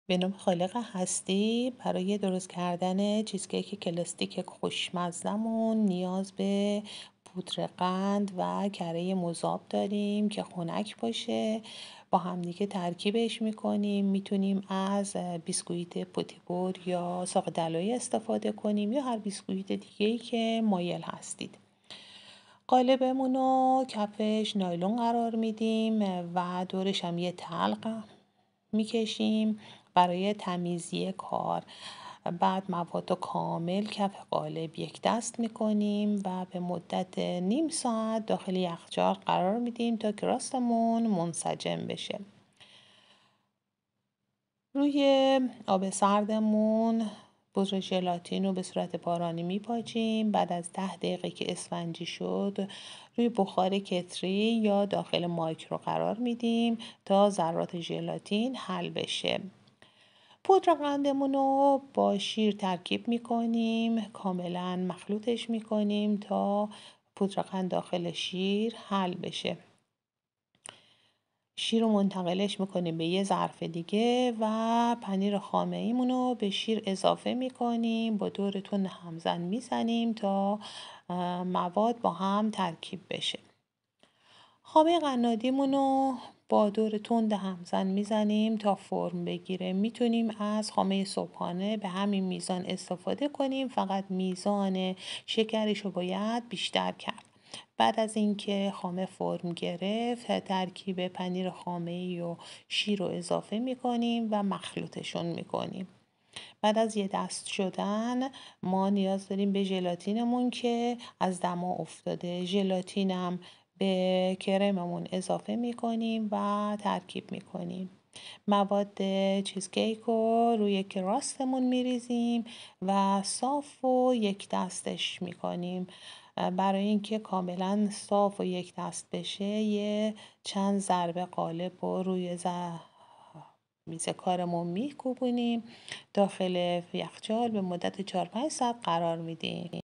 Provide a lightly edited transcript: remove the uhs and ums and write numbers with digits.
به نام خالق هستی برای درست کردن چیزکیک کلاسیک خوشمزه‌مون نیاز به پودر قند و کره مذاب داریم که خنک باشه. با همدیگه ترکیبش میکنیم. میتونیم از بیسکویت پتیپور یا ساق دلایی استفاده کنیم یا هر بیسکویت دیگه‌ای که مایل هستید. قالبمون رو کفش نایلون قرار میدیم و دورش هم یه تلق میکشیم برای تمیزی کار. بعد مواد رو کامل کف قالب یک دست میکنیم و به مدت نیم ساعت داخل یخچال قرار میدیم تا کراستمون منسجم بشه. روی آب سردمون بذر ژلاتین رو به صورت بارانی میپاچیم. بعد از 10 دقیقه که اسفنجی شد روی بخار کتری یا داخل مایکرو قرار میدیم تا ذرات ژلاتین حل بشه. پودر قندمون رو با شیر ترکیب میکنیم، کاملا مخلوطش میکنیم تا پودر قند داخل شیر حل بشه. شیر رو منتقلش میکنیم به یه ظرف دیگه و پنیر خامه ایمون رو به شیر اضافه میکنیم. با دور تند همزن میزنیم تا مواد با هم ترکیب بشه. خامه قنادیمون رو با دور تند همزن میزنیم تا فرم بگیره. میتونیم از خامه صبحانه به همین میزان استفاده کنیم، فقط میزان شکرش رو باید بیشتر کرد. بعد از اینکه خامه فرم گرفت ترکیب پنیر خامه‌ای و شیر رو اضافه میکنیم و مخلوطشون میکنیم. بعد از یه دست شدن ما نیاز داریم به ژلاتینمون که از دما افتاده. ژلاتینم به کرممون اضافه میکنیم و ترکیب میکنیم. مواد چیزکیک رو روی کراستمون میریزیم و صاف و یک دستش میکنیم. برای اینکه کاملا صاف و یک دست بشه یه چند ضربه قالب رو روی میز کارمون میکوبونیم. داخل یخچال به مدت 4-5 ساعت قرار میدیم.